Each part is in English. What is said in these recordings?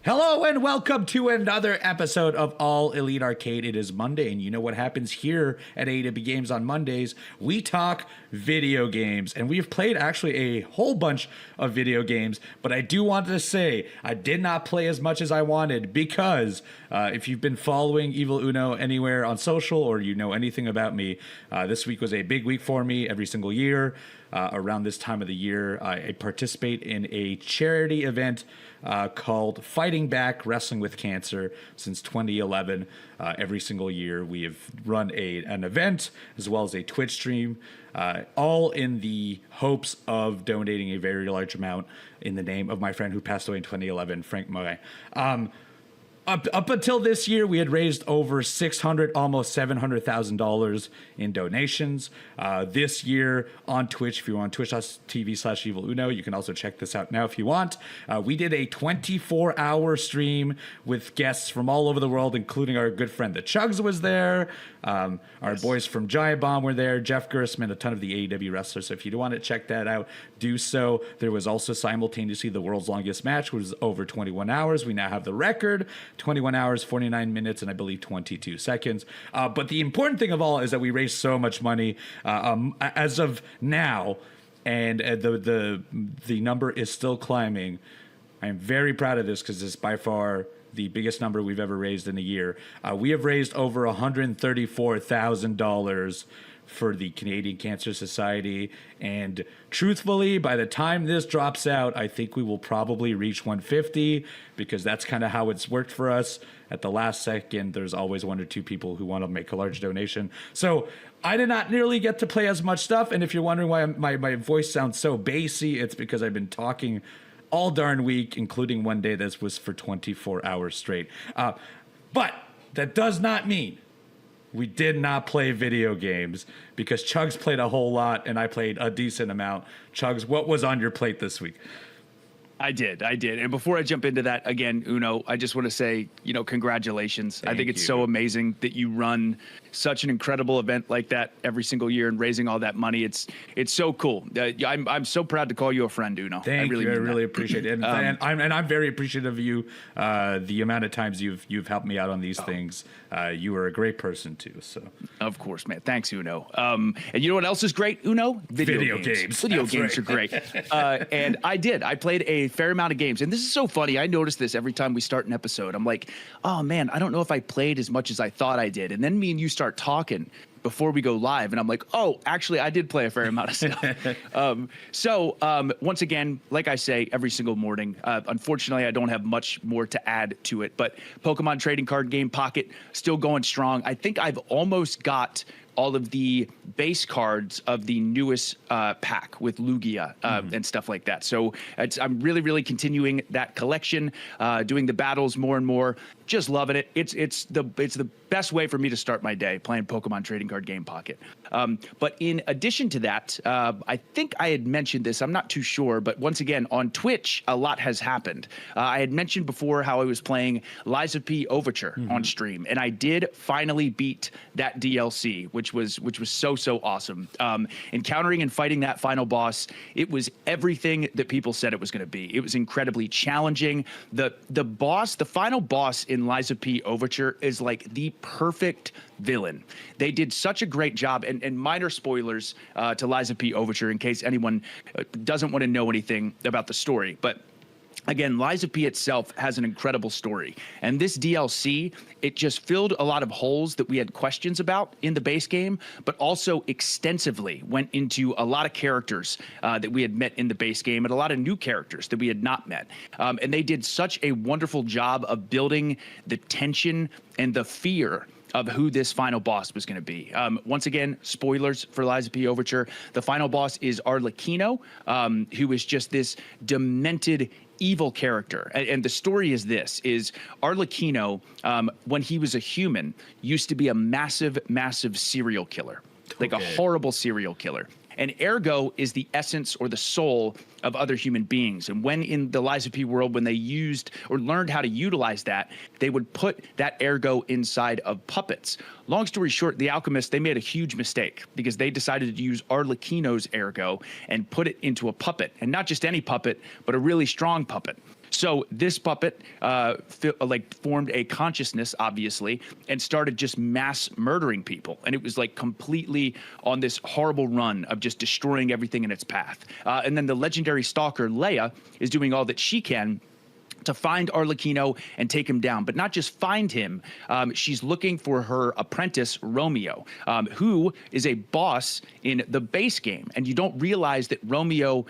Hello and welcome to another episode of All Elite Arcade. It is Monday, and you know what happens here at AEW Games on Mondays? We talk video games, and we've played actually a whole bunch of video games, but I do want to say I did not play as much as I wanted because if you've been following Evil Uno anywhere on social or you know anything about me, this week was a big week for me every single year. Around this time of the year, I participate in a charity event called Fighting Back Wrestling with Cancer since 2011. Every single year we have run an event as well as a Twitch stream, all in the hopes of donating a very large amount in the name of my friend who passed away in 2011, Frank Murray. Up until this year, we had raised over almost $700,000 in donations. This year on Twitch, if you're on twitch.tv/eviluno, you can also check this out now if you want. We did a 24-hour stream with guests from all over the world, including our good friend the Chugs was there. Our boys from Giant Bomb were there, Jeff Gersman, a ton of the AEW wrestlers. So if you do want to check that out, do so. There was also simultaneously the world's longest match, which was over 21 hours. We now have the record, 21 hours, 49 minutes, and I believe 22 seconds. But the important thing of all is that we raised so much money as of now, and the number is still climbing. I am very proud of this because it's by far the biggest number we've ever raised in a year. We have raised over $134,000 for the Canadian Cancer Society, and truthfully, by the time this drops out, I think we will probably reach 150 because that's kind of how it's worked for us. At the last second, there's always one or two people who want to make a large donation. So I did not nearly get to play as much stuff, and if you're wondering why my voice sounds so bassy, it's because I've been talking all darn week, including one day that was for 24 hours straight. But that does not mean we did not play video games, because Chugs played a whole lot and I played a decent amount. Chugs, what was on your plate this week? I did. And before I jump into that, again, Uno, I just want to say, congratulations. I think it's so amazing that you run such an incredible event like that every single year and raising all that money. It's so cool. I'm so proud to call you a friend, Uno. Thank you. I really appreciate it. And I'm very appreciative of you, the amount of times you've helped me out on these things. You are a great person too. So of course, man. Thanks, Uno. And you know what else is great, Uno? Video games. Video games are great. And I played a fair amount of games, and this is so funny. I notice this every time we start an episode. I'm like, oh man, I don't know if I played as much as I thought I did. And then me and you start talking before we go live, and I'm like, oh, actually, I did play a fair amount of stuff. So once again, like I say every single morning, unfortunately, I don't have much more to add to it, but Pokemon trading card game Pocket still going strong. I think I've almost got all of the base cards of the newest pack with Lugia and stuff like that. So I'm really continuing that collection, doing the battles more and more. Just loving it. It's the best way for me to start my day, playing Pokemon trading card game Pocket. But in addition to that, I think I had mentioned this. I'm not too sure, but once again on Twitch, a lot has happened. I had mentioned before how I was playing Lies of P Overture on stream, and I did finally beat that DLC, which was so awesome. Encountering and fighting that final boss, it was everything that people said it was going to be. It was incredibly challenging. The final boss in Lies of P Overture is like the perfect villain. They did such a great job, and minor spoilers to Lies of P Overture in case anyone doesn't want to know anything about the story, but again, Lies of P itself has an incredible story, and this DLC, it just filled a lot of holes that we had questions about in the base game, but also extensively went into a lot of characters that we had met in the base game and a lot of new characters that we had not met. And they did such a wonderful job of building the tension and the fear of who this final boss was going to be. Once again, spoilers for Lies of P Overture. The final boss is Arlecchino, who is just this demented evil character. And the story is this, is Arlecchino, when he was a human, used to be a massive serial killer, like a horrible serial killer. And ergo is the essence or the soul of other human beings. And when in the Lies of P world, when they used or learned how to utilize that, they would put that ergo inside of puppets. Long story short, the alchemists, they made a huge mistake because they decided to use Arlecchino's ergo and put it into a puppet. And not just any puppet, but a really strong puppet. So this puppet formed a consciousness, obviously, and started just mass murdering people. And it was like completely on this horrible run of just destroying everything in its path. And then the legendary stalker, Leia, is doing all that she can to find Arlecchino and take him down, but not just find him. She's looking for her apprentice, Romeo, who is a boss in the base game. And you don't realize that Romeo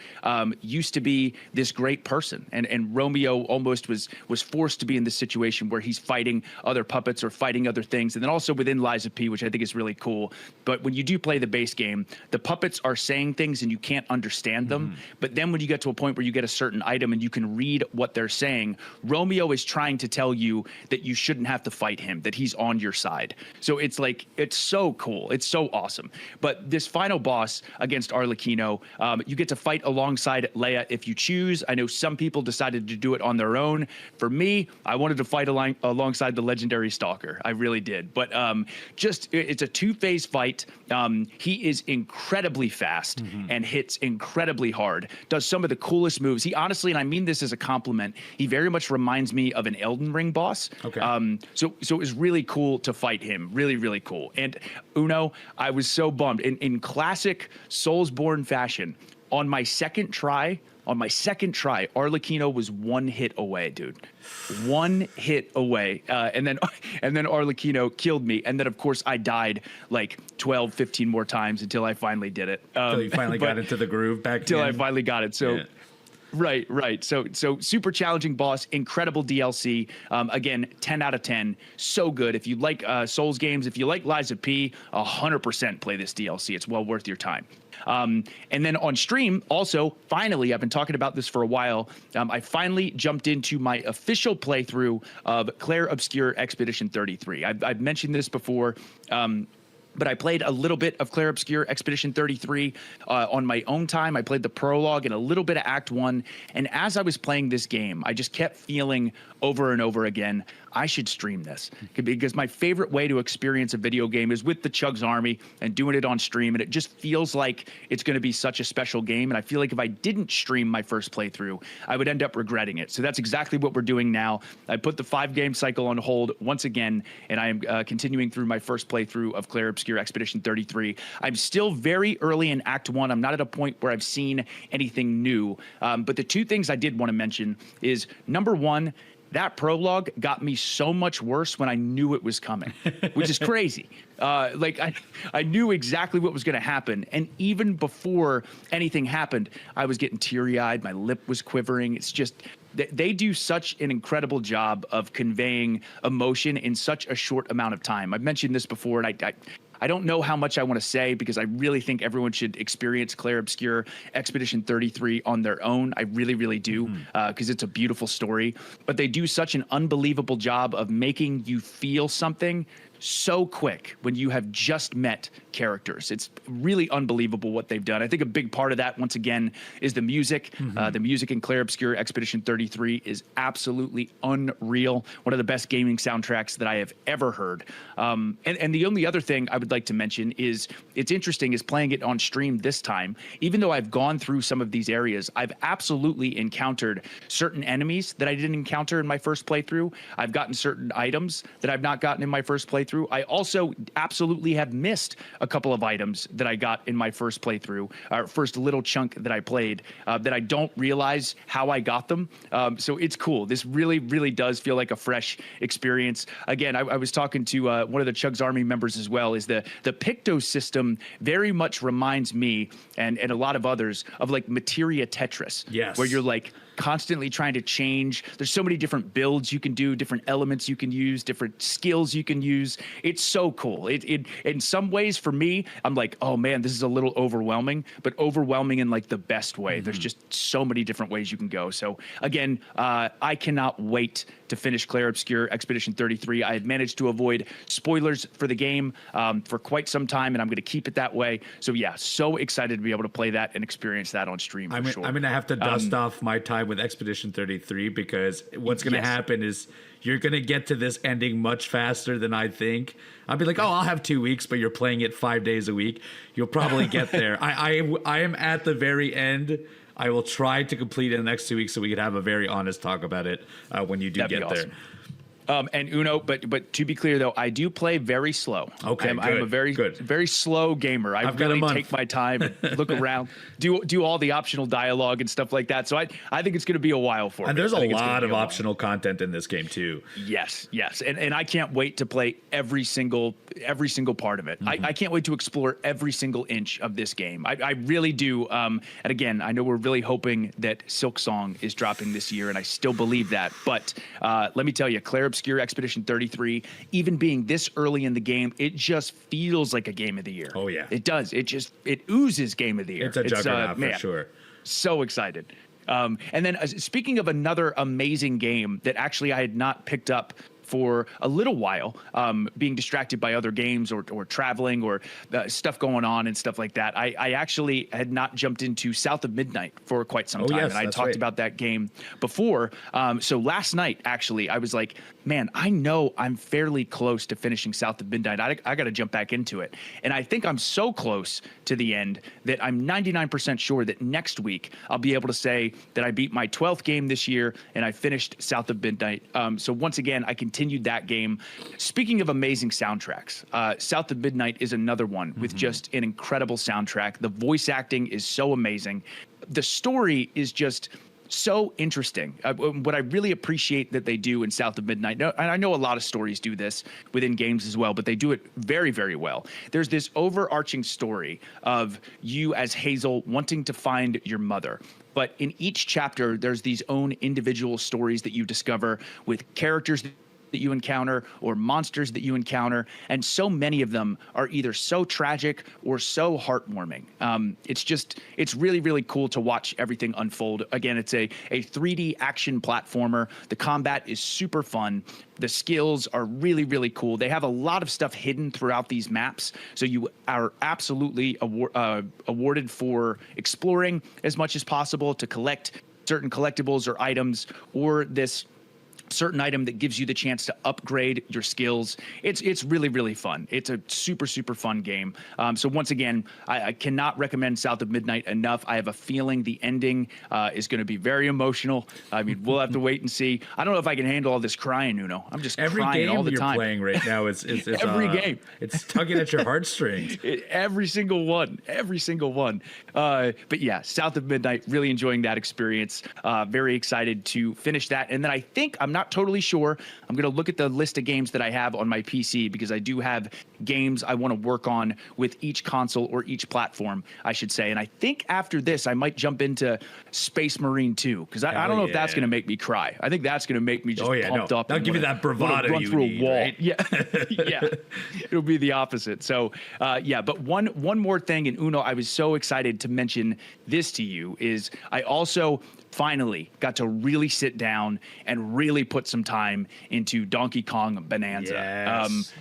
used to be this great person. And Romeo almost was forced to be in this situation where he's fighting other puppets or fighting other things. And then also within Lies of P, which I think is really cool. But when you do play the base game, the puppets are saying things and you can't understand them. But then when you get to a point where you get a certain item and you can read what they're saying, Romeo is trying to tell you that you shouldn't have to fight him, that he's on your side. So it's like, it's so cool. It's so awesome. But this final boss against Arlecchino, you get to fight alongside Leia if you choose. I know some people decided to do it on their own. For me, I wanted to fight alongside the legendary stalker. I really did. But it's a two-phase fight. He is incredibly fast and hits incredibly hard, does some of the coolest moves. He honestly, and I mean this as a compliment, he very much reminds me of an Elden Ring boss. Okay. So it was really cool to fight him. Really, really cool. And Uno, I was so bummed. In classic Soulsborne fashion, on my second try, Arlecchino was one hit away, dude. One hit away. And then Arlecchino killed me. And then, of course, I died like 12, 15 more times until I finally did it. Until you finally got into the groove back then. Until I finally got it. So. Yeah. Right. So super challenging boss, incredible DLC. Again, 10 out of 10. So good. If you like Souls games, if you like Lies of P, 100% play this DLC. It's well worth your time. And then on stream, also, finally, I've been talking about this for a while. I finally jumped into my official playthrough of Clair Obscur Expedition 33. I've mentioned this before. But I played a little bit of Clair Obscur Expedition 33 on my own time. I played the prologue and a little bit of Act 1. And as I was playing this game, I just kept feeling over and over again, I should stream this. Because my favorite way to experience a video game is with the Chugs Army and doing it on stream. And it just feels like it's going to be such a special game. And I feel like if I didn't stream my first playthrough, I would end up regretting it. So that's exactly what we're doing now. I put the 5-game cycle on hold once again, and I am continuing through my first playthrough of Clair Obscur Expedition 33. I'm still very early in Act 1. I'm not at a point where I've seen anything new. But the two things I did want to mention is, number one, that prologue got me so much worse when I knew it was coming, which is crazy. I knew exactly what was going to happen. And even before anything happened, I was getting teary-eyed. My lip was quivering. It's just, they do such an incredible job of conveying emotion in such a short amount of time. I've mentioned this before, and I don't know how much I want to say because I really think everyone should experience Clair Obscur Expedition 33 on their own. I really, really do, because it's a beautiful story. But they do such an unbelievable job of making you feel something so quick when you have just met characters. It's really unbelievable what they've done. I think a big part of that, once again, is the music. The music in Clair Obscur Expedition 33 is absolutely unreal. One of the best gaming soundtracks that I have ever heard. And the only other thing I would like to mention is, it's interesting, is playing it on stream this time. Even though I've gone through some of these areas, I've absolutely encountered certain enemies that I didn't encounter in my first playthrough. I've gotten certain items that I've not gotten in my first playthrough. I also absolutely have missed a couple of items that I got in my first playthrough, or first little chunk that I played, that I don't realize how I got them. So it's cool. This really, really does feel like a fresh experience. Again, I was talking to one of the Chugs Army members as well, is the Picto system very much reminds me and a lot of others of like Materia Tetris. Yes. Where you're like constantly trying to change. There's so many different builds you can do, different elements you can use, different skills you can use. It's so cool. It in some ways for me, I'm like, oh man, this is a little overwhelming, but overwhelming in like the best way. There's just so many different ways you can go. So again, I cannot wait to finish Clair Obscur Expedition 33. I had managed to avoid spoilers for the game for quite some time, and I'm going to keep it that way. So yeah, so excited to be able to play that and experience that on stream. I'm going to have to dust off my time with Expedition 33, because what's going to happen is you're going to get to this ending much faster than I think. I'll be like, oh, I'll have 2 weeks, but you're playing it 5 days a week. You'll probably get there. I am at the very end I will try to complete it in the next 2 weeks so we can have a very honest talk about it when you do That'd get be there. awesome. And Uno, but to be clear though, I do play very slow. Okay, I'm a very slow gamer. I really take my time and look around, do all the optional dialogue and stuff like that. So I think it's going to be a while for me. And there's a lot of optional content in this game too. Yes, and I can't wait to play every single part of it. I can't wait to explore every single inch of this game. I really do. And again, I know we're really hoping that Silk Song is dropping this year, and I still believe that. But let me tell you, Claire Obscure Expedition 33, even being this early in the game, it just feels like a game of the year. Oh yeah, it does. It oozes game of the year. It's a juggernaut for sure. So excited. And then speaking of another amazing game that actually I had not picked up for a little while, being distracted by other games or traveling or stuff going on and stuff like that. I actually had not jumped into South of Midnight for quite some time. Yes, and I talked about that game before. So last night, actually, I was like, man, I know I'm fairly close to finishing South of Midnight. I got to jump back into it. And I think I'm so close to the end that I'm 99% sure that next week I'll be able to say that I beat my 12th game this year and I finished South of Midnight. So once again, I continued that game. Speaking of amazing soundtracks, South of Midnight is another one with just an incredible soundtrack. The voice acting is so amazing. The story is just so interesting. What I really appreciate that they do in South of Midnight, and I know a lot of stories do this within games as well, but they do it very, very well. There's this overarching story of you as Hazel wanting to find your mother. But in each chapter, there's these own individual stories that you discover with characters that you encounter or monsters that you encounter, and so many of them are either so tragic or so heartwarming. It's really, really cool to watch everything unfold. Again, it's a 3D action platformer. The combat is super fun. The skills are really, really cool. They have a lot of stuff hidden throughout these maps, so you are absolutely awarded for exploring as much as possible to collect certain collectibles or items, or this certain item that gives you the chance to upgrade your skills. It's really, really fun. It's a super, super fun game. So once again, I cannot recommend South of Midnight enough. I have a feeling the ending is going to be very emotional. I mean, we'll have to wait and see. I don't know if I can handle all this crying, Uno. I'm just crying all the time. Every game you're playing right now is every game. It's tugging at your heartstrings. Every single one. But yeah, South of Midnight, really enjoying that experience. Very excited to finish that. And then I think, I'm not totally sure, I'm going to look at the list of games that I have on my PC, because I do have games I want to work on with each console or each platform, I should say. And I think after this, I might jump into Space Marine 2, because I don't know if that's going to make me cry. I think that's going to make me just pumped up. That'll give you that bravado run through a wall. Right? Yeah. Yeah. It'll be the opposite. So, but one more thing, and Uno, I was so excited to mention this to you, is I also finally got to really sit down and really put some time into Donkey Kong Bonanza. Yes.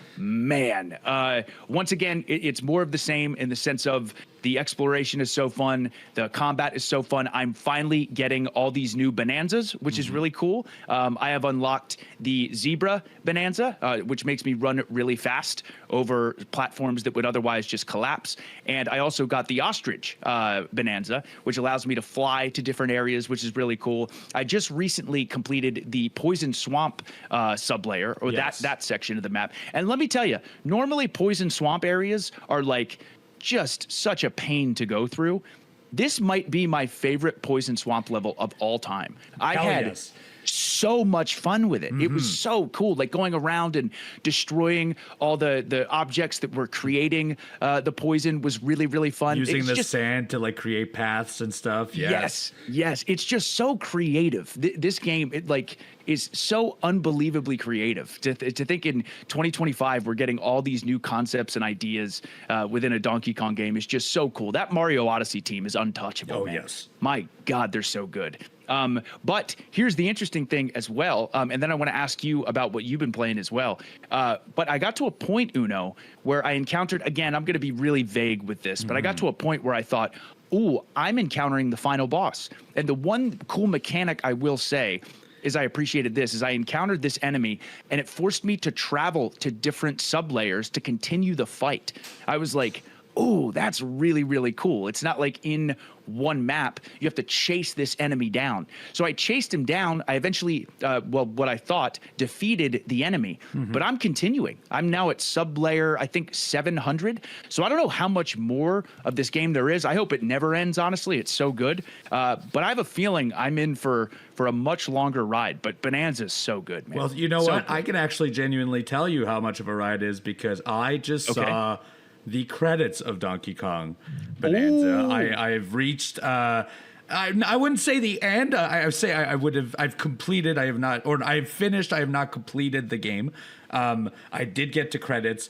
Once again, it's more of the same in the sense of the exploration is so fun. The combat is so fun. I'm finally getting all these new Bonanzas, which is really cool. I have unlocked the Zebra Bonanza, which makes me run really fast over platforms that would otherwise just collapse. And I also got the Ostrich Bonanza, which allows me to fly to different areas, which is really cool. I just recently completed the Poison Swamp sublayer, or that section of the map. And let me tell you, normally Poison Swamp areas are like just such a pain to go through. This might be my favorite Poison Swamp level of all time. I had so much fun with it. It was so cool, like going around and destroying all the objects that were creating the poison was really, really fun. Using the sand to like create paths and stuff. Yes. It's just so creative. This game, is so unbelievably creative. To think in 2025 we're getting all these new concepts and ideas within a Donkey Kong game is just so cool. That Mario Odyssey team is untouchable. Man. Yes. My God, they're so good. But here's the interesting thing as well, and then I want to ask you about what you've been playing as well. But I got to a point, Uno, where I encountered, again, I'm going to be really vague with this, but I got to a point where I thought, ooh, I'm encountering the final boss. And the one cool mechanic I will say is I appreciated this, is I encountered this enemy, and it forced me to travel to different sublayers to continue the fight. I was like, oh, that's really, really cool. It's not like in one map, you have to chase this enemy down. So I chased him down. I eventually, what I thought, defeated the enemy. But I'm continuing. I'm now at sub-layer, I think, 700. So I don't know how much more of this game there is. I hope it never ends, honestly. It's so good. But I have a feeling I'm in for a much longer ride. But Bonanza is so good, man. Well, you know so what? good. I can actually genuinely tell you how much of a ride it is because I just saw the credits of Donkey Kong Bonanza. I've reached. I wouldn't say the end. I would say I've completed. I have not, or I've finished. I have not completed the game. I did get to credits.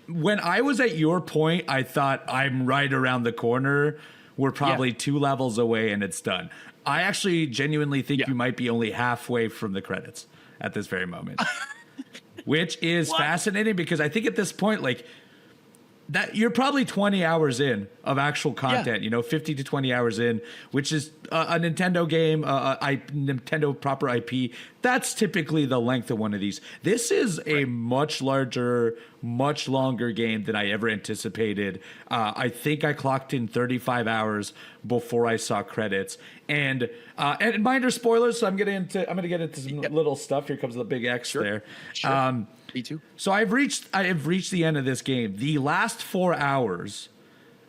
When I was at your point, I thought I'm right around the corner. We're probably 2 levels away and it's done. I actually genuinely think you might be only halfway from the credits at this very moment, which is fascinating because I think at this point, like, that you're probably 20 hours in of actual content, 50 to 20 hours in, which is a Nintendo game, Nintendo proper IP. That's typically the length of one of these. This is a much larger, much longer game than I ever anticipated. I think I clocked in 35 hours before I saw credits. And minor spoilers, so I'm gonna get into some little stuff. Here comes the big X there. Sure. Me too. So I have reached the end of this game. The last 4 hours,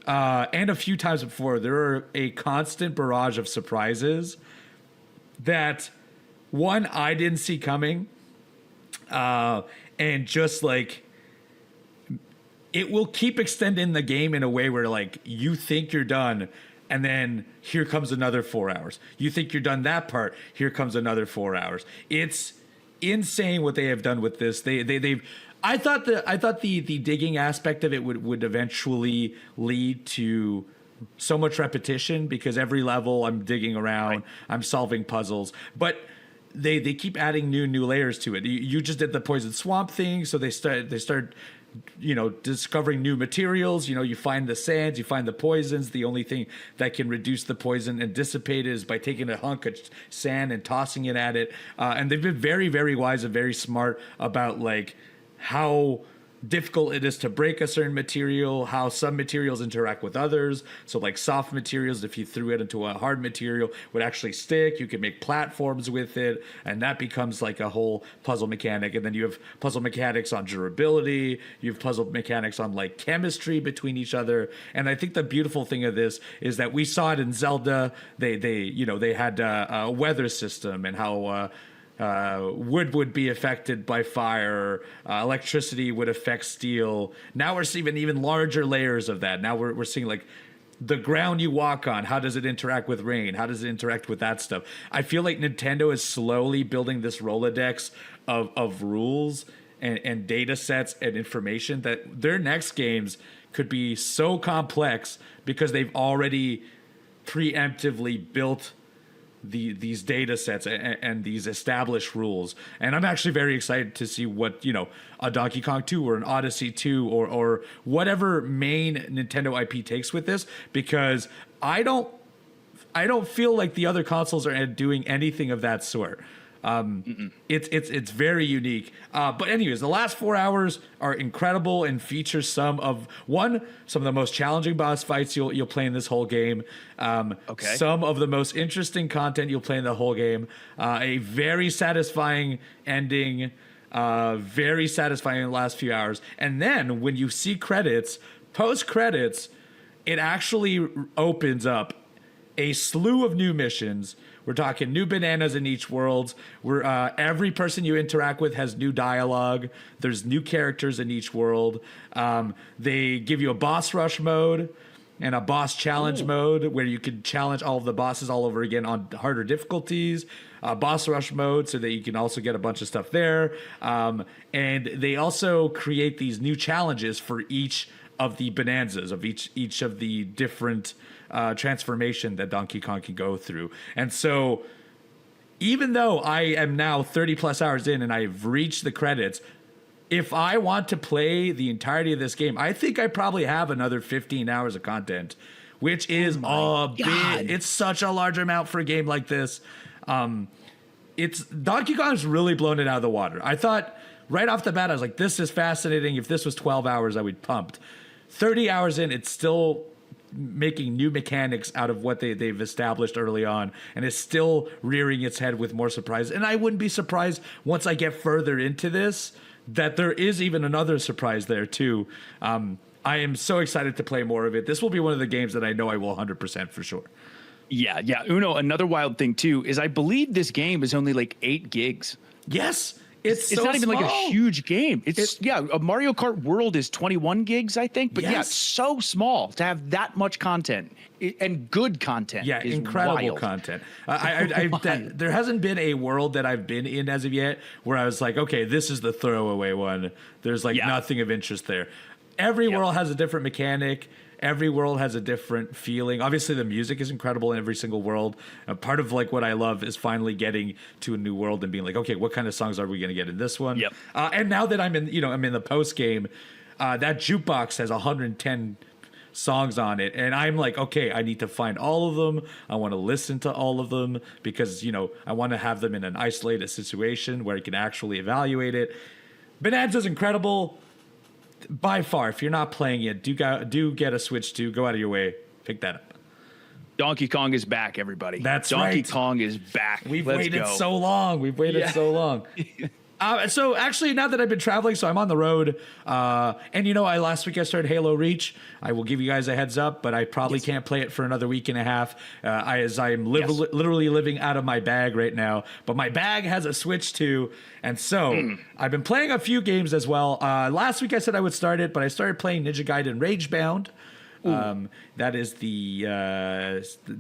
and a few times before, there are a constant barrage of surprises that one I didn't see coming, and just like it will keep extending the game in a way where like you think you're done. And then here comes another 4 hours. You think you're done that part. Here comes another 4 hours. It's insane what they have done with this. I thought the digging aspect of it would eventually lead to so much repetition because every level I'm digging around, I'm solving puzzles, but they keep adding new layers to it. You just did the poison swamp thing, so they start discovering new materials. You find the sands, you find the poisons. The only thing that can reduce the poison and dissipate it is by taking a hunk of sand and tossing it at it. And they've been very, very wise and very smart about like how difficult it is to break a certain material, how some materials interact with others. So like soft materials, if you threw it into a hard material, would actually stick. You can make platforms with it, and that becomes like a whole puzzle mechanic. And then you have puzzle mechanics on durability. You have puzzle mechanics on like chemistry between each other. And I think the beautiful thing of this is that we saw it in Zelda. They had a weather system and how wood would be affected by fire, electricity would affect steel. Now we're seeing even larger layers of that. Now we're seeing like the ground you walk on. How does it interact with rain? How does it interact with that stuff? I feel like Nintendo is slowly building this Rolodex of rules and data sets and information that their next games could be so complex because they've already preemptively built these data sets and these established rules. And I'm actually very excited to see what, a Donkey Kong 2 or an Odyssey 2 or whatever main Nintendo IP takes with this, because I don't feel like the other consoles are doing anything of that sort. It's very unique. But anyways, the last 4 hours are incredible and feature some of the most challenging boss fights you'll play in this whole game. Some of the most interesting content you'll play in the whole game. A very satisfying ending. Very satisfying in the last few hours. And then when you see credits, post credits, it actually opens up a slew of new missions. We're talking new bananas in each world. Every person you interact with has new dialogue. There's new characters in each world. They give you a boss rush mode and a boss challenge mode where you can challenge all of the bosses all over again on harder difficulties. Boss rush mode so that you can also get a bunch of stuff there. And they also create these new challenges for each of the bonanzas of each of the different transformation that Donkey Kong can go through. And so even though I am now 30 plus hours in and I've reached the credits, if I want to play the entirety of this game, I think I probably have another 15 hours of content, which is it's such a large amount for a game like this. Donkey Kong's really blown it out of the water. I thought right off the bat, I was like, this is fascinating. If this was 12 hours, I would be pumped. 30 hours in, it's still making new mechanics out of what they've established early on, and it's still rearing its head with more surprises. And I wouldn't be surprised once I get further into this that there is even another surprise there too. I am so excited to play more of it. This will be one of the games that I know I will 100% for sure. Yeah. Uno, another wild thing too is I believe this game is only like 8 gigs. Yes. It's not even small. like a huge game. A Mario Kart World is 21 gigs, I think. But yeah, it's so small to have that much content and good content. Yeah, incredible content. There hasn't been a world that I've been in as of yet where I was like, okay, this is the throwaway one. There's nothing of interest there. Every world has a different mechanic. Every world has a different feeling. Obviously, the music is incredible in every single world. Part of what I love is finally getting to a new world and being like, okay, what kind of songs are we going to get in this one? Yep. And now that I'm in the post game, that jukebox has 110 songs on it, and I'm like, okay, I need to find all of them. I want to listen to all of them because I want to have them in an isolated situation where I can actually evaluate it. Bonanza's incredible. By far, if you're not playing it, do get a Switch 2. Go out of your way, pick that up. Donkey Kong is back, everybody. That's Donkey right. Kong is back. We've waited so long. So long. So actually, now that I've been traveling, so I'm on the road, and last week I started Halo Reach. I will give you guys a heads up, but I probably can't play it for another week and a half, as I'm literally living out of my bag right now. But my bag has a Switch 2, and so I've been playing a few games as well. Last week I said I would start it, but I started playing Ninja Gaiden Ragebound. That is the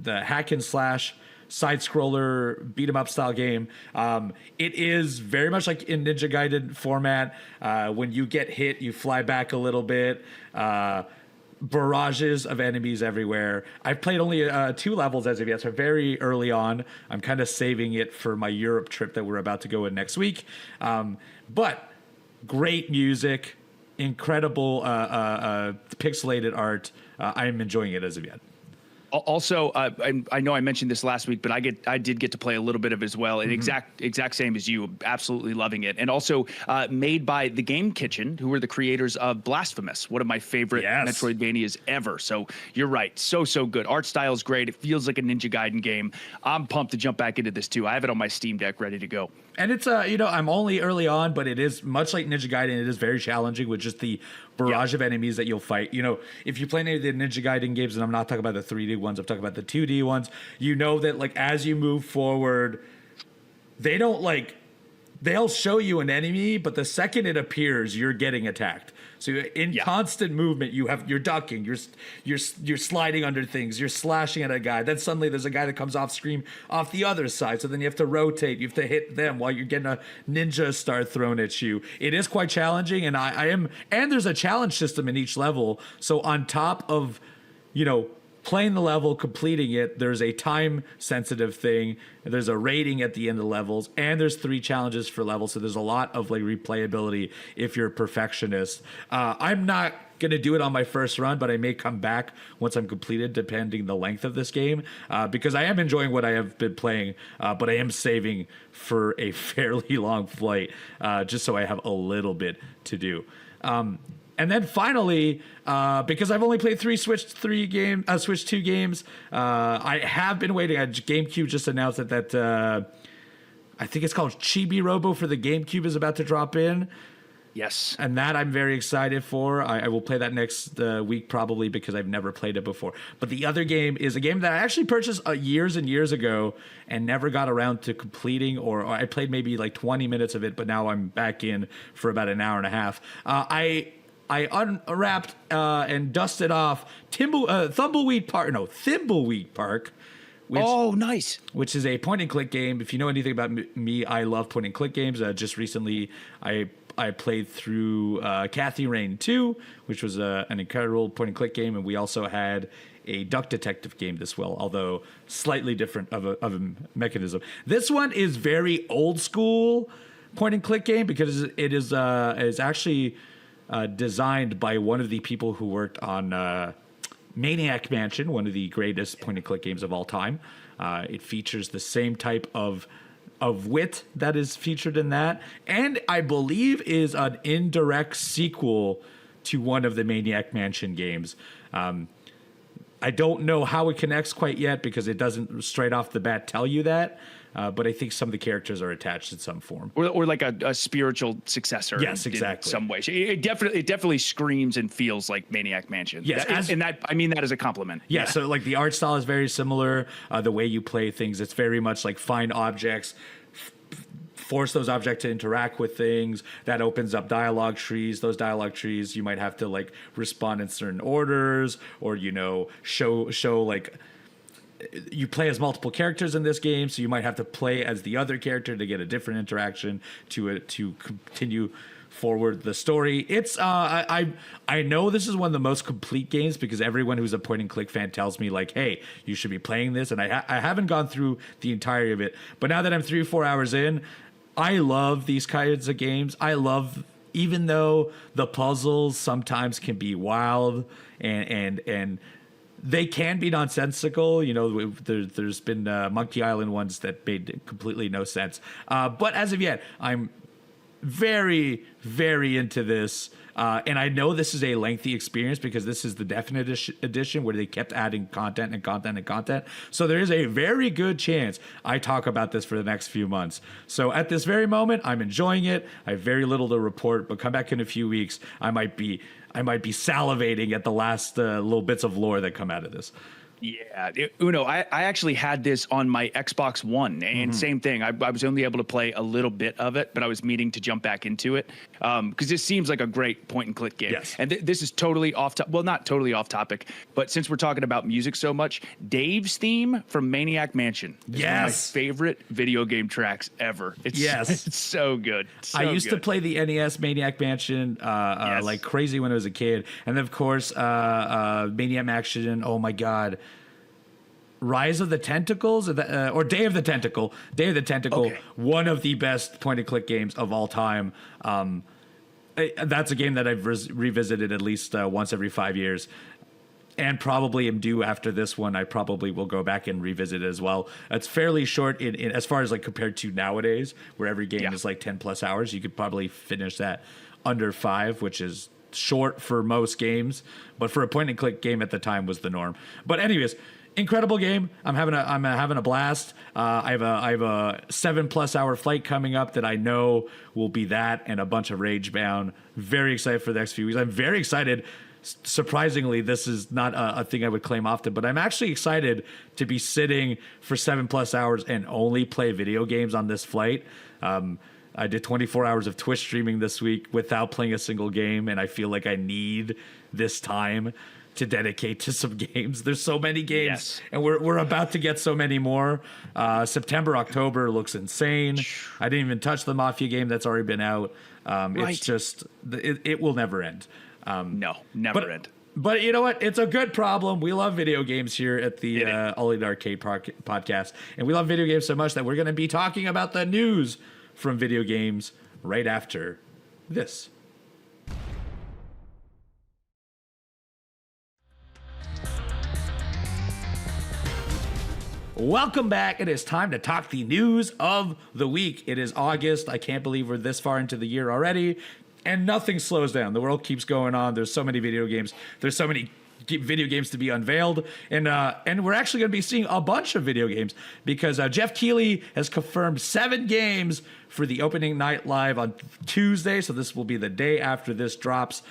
hack and slash side scroller beat 'em up style game. It is very much like in Ninja Gaiden format. When you get hit, you fly back a little bit. Barrages of enemies everywhere. I've played only 2 levels as of yet, so very early on. I'm kind of saving it for my Europe trip that we're about to go in next week. But great music, incredible pixelated art. I'm enjoying it as of yet. Also, I know I mentioned this last week, but I did get to play a little bit of it as well. And exact same as you, absolutely loving it. And also made by the Game Kitchen, who were the creators of Blasphemous, one of my favorite Metroidvanias ever. So you're right, so good. Art style is great. It feels like a Ninja Gaiden game. I'm pumped to jump back into this too. I have it on my Steam Deck ready to go. And it's I'm only early on, but it is much like Ninja Gaiden. It is very challenging with just the barrage of enemies that you'll fight. If you play any of the Ninja Gaiden games, and I'm not talking about the 3D ones, I'm talking about the 2D ones, that as you move forward, they'll show you an enemy, but the second it appears, you're getting attacked. So in constant movement, you're ducking, you're sliding under things, you're slashing at a guy. Then suddenly there's a guy that comes off screen off the other side. So then you have to rotate, you have to hit them while you're getting a ninja star thrown at you. It is quite challenging, and and there's a challenge system in each level. So on top of playing the level, completing it, there's a time sensitive thing, there's a rating at the end of the levels, and there's 3 challenges for levels, so there's a lot of replayability if you're a perfectionist. I'm not gonna do it on my first run, but I may come back once I'm completed, depending the length of this game, because I am enjoying what I have been playing, but I am saving for a fairly long flight, just so I have a little bit to do. And then finally, because I've only played Switch 2 games, I have been waiting. GameCube just announced that I think it's called Chibi Robo for the GameCube is about to drop in. Yes. And that I'm very excited for. I will play that next week probably because I've never played it before. But the other game is a game that I actually purchased years and years ago and never got around to completing, or I played maybe 20 minutes of it, but now I'm back in for about an hour and a half. I unwrapped and dusted off Thimbleweed Park. Nice. Which is a point-and-click game. If you know anything about me, I love point-and-click games. Just recently, I played through Kathy Rain 2, which was an incredible point-and-click game, and we also had a Duck Detective game as well, although slightly different of a mechanism. This one is very old-school point-and-click game because it is actually designed by one of the people who worked on Maniac Mansion, one of the greatest point-and-click games of all time. It features the same type of wit that is featured in that, and I believe is an indirect sequel to one of the Maniac Mansion games. I don't know how it connects quite yet because it doesn't straight off the bat tell you that. But I think some of the characters are attached in some form, or like a spiritual successor. Yes, exactly. In some way, it definitely screams and feels like Maniac Mansion. Yes, and that I mean that as a compliment. Yeah, so like the art style is very similar. The way you play things, it's very much like find objects, force those objects to interact with things. That opens up dialogue trees. Those dialogue trees, you might have to like respond in certain orders, or show like. You play as multiple characters in this game, so you might have to play as the other character to get a different interaction to continue forward the story. It's I know this is one of the most complete games because everyone who's a point and click fan tells me like, hey, you should be playing this, and I haven't gone through the entirety of it, but now that I'm 3 or 4 hours in, I love these kinds of games. I love, even though the puzzles sometimes can be wild and they can be nonsensical. There's been Monkey Island ones that made completely no sense. But as of yet, I'm very, very into this. And I know this is a lengthy experience because this is the definite edition where they kept adding content and content and content. So there is a very good chance I talk about this for the next few months. So at this very moment, I'm enjoying it. I have very little to report, but come back in a few weeks. I might be salivating at the last little bits of lore that come out of this. Yeah, Uno, I actually had this on my Xbox One, and same thing. I was only able to play a little bit of it, but I was meaning to jump back into it because this seems like a great point and click game. Yes. And this is totally well, not totally off topic, but since we're talking about music so much, Dave's theme from Maniac Mansion is one of my favorite video game tracks ever. It's so good. So I used to play the NES Maniac Mansion like crazy when I was a kid, and of course Maniac Mansion. Oh my God. Rise of the Tentacles or Day of the Tentacle. Day of the Tentacle, okay. One of the best point-and-click games of all time. That's a game that I've revisited at least once every 5 years. And probably am due after this one. I probably will go back and revisit it as well. It's fairly short in as far as like compared to nowadays, where every game is like 10 plus hours. You could probably finish that under 5, which is short for most games. But for a point-and-click game at the time was the norm. But anyways, incredible game. I'm having a blast. I have a 7+ hour flight coming up that I know will be that and a bunch of Ragebound. Very excited for the next few weeks. I'm very excited. Surprisingly, this is not a thing I would claim often, but I'm actually excited to be sitting for 7+ hours and only play video games on this flight. I did 24 hours of Twitch streaming this week without playing a single game, and I feel like I need this time to dedicate to some games. There's so many games, and we're about to get so many more. September, October looks insane. I didn't even touch the Mafia game that's already been out. It's just it will never end. No, never end. But you know what? It's a good problem. We love video games here at the All Elite Arcade podcast, and we love video games so much that we're going to be talking about the news from video games right after this. Welcome back. It is time to talk the news of the week. It is August. I can't believe we're this far into the year already, and nothing slows down. The world keeps going on. There's so many video games. There's so many video games to be unveiled, and we're actually going to be seeing a bunch of video games because Jeff Keighley has confirmed 7 games for the opening night live on Tuesday. So this will be the day after this drops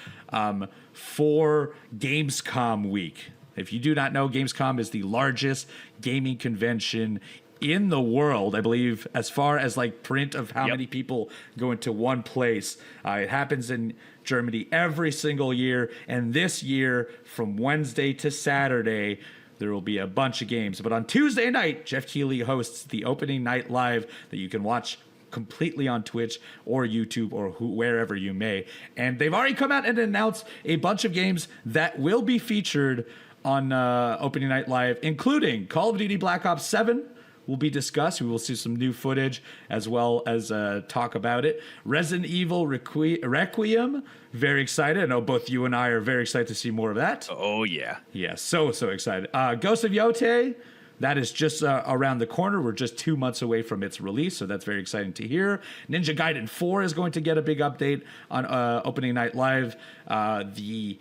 for Gamescom week. If you do not know, Gamescom is the largest gaming convention in the world, I believe, as far as like print of how many people go into one place. It happens in Germany every single year, and this year from Wednesday to Saturday there will be a bunch of games. But on Tuesday night, Jeff Keighley hosts the opening night live that you can watch completely on Twitch or YouTube or wherever you may. And they've already come out and announced a bunch of games that will be featured on opening night live, including Call of Duty Black Ops 7 will be discussed. We will see some new footage as well as talk about it. Resident Evil Requiem, very excited. I know both you and I are very excited to see more of that. Oh, yeah. Yeah, so excited. Ghost of Yotei, That is just around the corner. We're just 2 months away from its release, so that's very exciting to hear. Ninja Gaiden 4 is going to get a big update on opening night live. The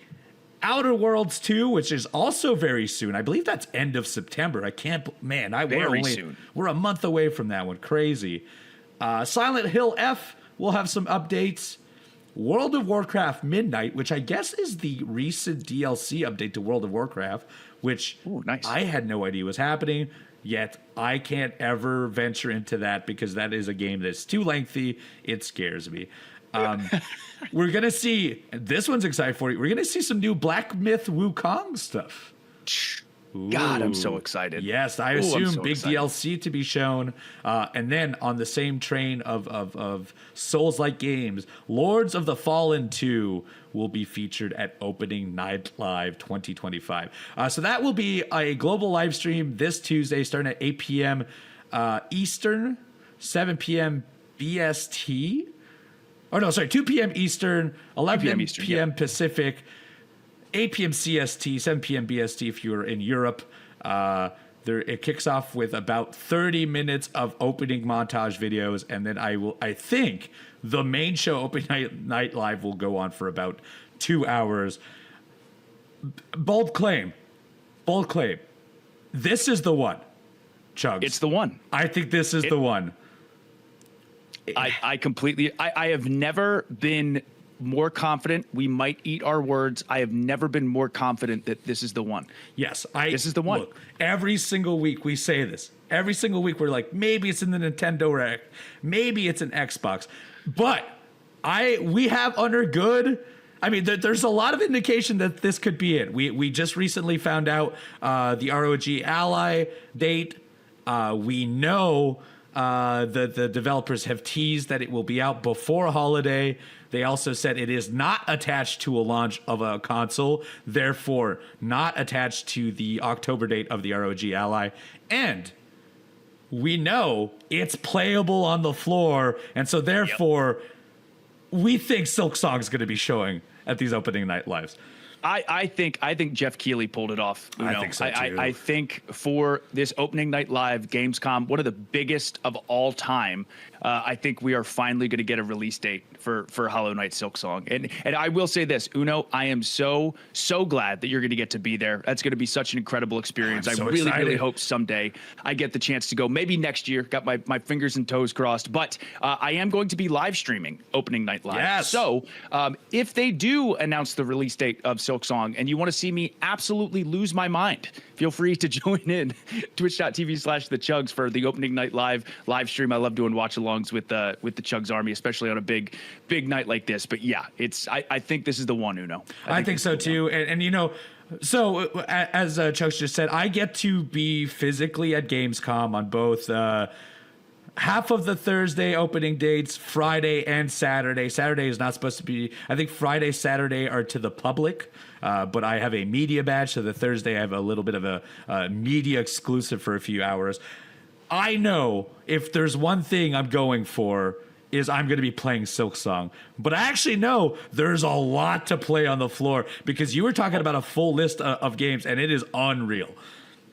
Outer Worlds 2, which is also very soon. I believe that's end of September. We're a month away from that one. Crazy. Silent Hill F will have some updates. World of Warcraft Midnight, which I guess is the recent DLC update to World of Warcraft, which nice. I had no idea was happening, yet I can't ever venture into that because that is a game that's too lengthy. It scares me. We're going to see, this one's exciting for you, we're going to see some new Black Myth Wukong stuff. God, I'm so excited. Yes, I assume big excited. DLC to be shown. And then on the same train of Souls-like games, Lords of the Fallen 2 will be featured at Opening Night Live 2025. So that will be a global live stream this Tuesday starting at 8 p.m. Eastern, 7 p.m. BST. 2 p.m. Eastern, 11 p.m. Pacific, 8 p.m. CST, 7 p.m. BST if you're in Europe. It kicks off with about 30 minutes of opening montage videos, and then I think the main show, Opening Night Live, will go on for about 2 hours. Bold claim. This is the one, Chugs. It's the one. I think this is the one. I completely, I have never been more confident. We might eat our words. I have never been more confident that this is the one. Yes. This is the one. Look, every single week we say this. Every single week we're like, maybe it's in the Nintendo Direct. Maybe it's an Xbox. But we have under good... I mean, there's a lot of indication that this could be it. We just recently found out the ROG Ally date. We know... the developers have teased that it will be out before holiday. They also said it is not attached to a launch of a console, therefore not attached to the October date of the ROG Ally. And we know it's playable on the floor, and so therefore we think Silk Song is going to be showing at these opening night lives. I think Jeff Keighley pulled it off. I think so too. I think for this opening night live, Gamescom, one of the biggest of all time, I think we are finally going to get a release date for Hollow Knight Silksong. And I will say this, Uno, I am so glad that you're going to get to be there. That's going to be such an incredible experience. I really hope someday I get the chance to go. Maybe next year. Got my fingers and toes crossed. But I am going to be live streaming opening night live. Yes. So if they do announce the release date of Silksong and you want to see me absolutely lose my mind, feel free to join in twitch.tv/the Chugs for the opening night live stream. I love doing watch-alongs with the Chugs Army, especially on a big night like this. But yeah, I think this is the one, Uno. I think so too. And you know, so as Chugs just said, I get to be physically at Gamescom on both half of the Thursday opening dates, Friday and Saturday. Saturday is not supposed to be, I think Friday, Saturday are to the public, but I have a media badge, so the Thursday I have a little bit of a media exclusive for a few hours. I know if there's one thing I'm going for is I'm going to be playing Silksong, but I actually know there's a lot to play on the floor because you were talking about a full list of games and it is unreal.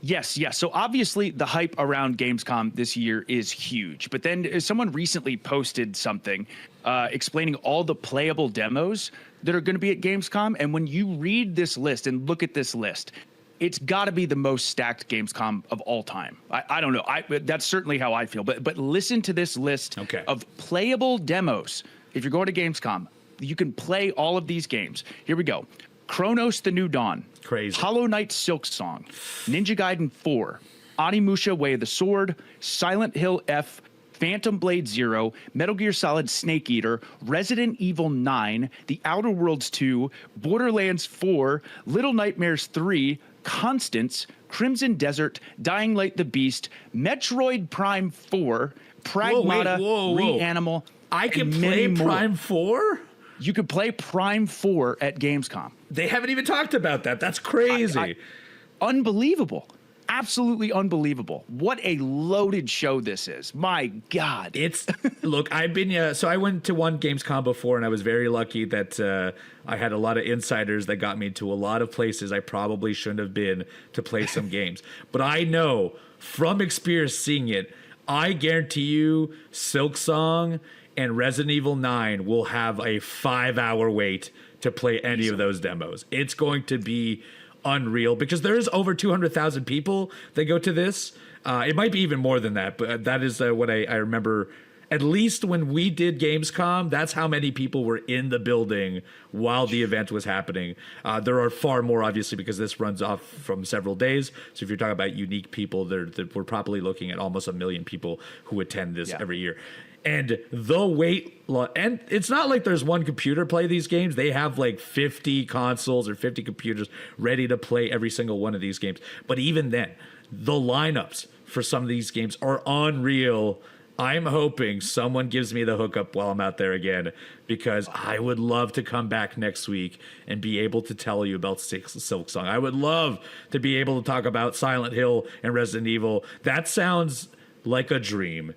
Yes. So obviously the hype around Gamescom this year is huge. But then someone recently posted something explaining all the playable demos that are going to be at Gamescom. And when you read this list and look at this list, it's got to be the most stacked Gamescom of all time. I don't know. That's certainly how I feel. But listen to this list of playable demos. If you're going to Gamescom, you can play all of these games. Here we go. Chronos: The New Dawn. Crazy. Hollow Knight Silksong. Ninja Gaiden 4. Onimusha: Way of the Sword. Silent Hill F. Phantom Blade 0. Metal Gear Solid Snake Eater. Resident Evil 9. The Outer Worlds 2. Borderlands 4. Little Nightmares 3. Constance. Crimson Desert. Dying Light: The Beast. Metroid Prime 4. Pragmata. Reanimal. I can play Prime 4? You could play Prime 4 at Gamescom. They haven't even talked about that. That's crazy. Unbelievable. absolutely unbelievable. What a loaded show this is. My God. Look, I've been, so I went to one Gamescom before, and I was very lucky that I had a lot of insiders that got me to a lot of places I probably shouldn't have been to play some games. But I know from experience seeing it, I guarantee you Silksong and Resident Evil 9 will have a 5-hour wait to play any of those demos. It's going to be unreal because there's over 200,000 people that go to this. It might be even more than that, but that is what I remember. At least when we did Gamescom, that's how many people were in the building while the event was happening. There are far more, obviously, because this runs off from several days. So if you're talking about unique people, we're probably looking at almost 1 million people who attend this every year. And the wait, and it's not like there's one computer play these games. They have like 50 consoles or 50 computers ready to play every single one of these games. But even then, the lineups for some of these games are unreal. I'm hoping someone gives me the hookup while I'm out there again, because I would love to come back next week and be able to tell you about Silksong. I would love to be able to talk about Silent Hill and Resident Evil. That sounds like a dream.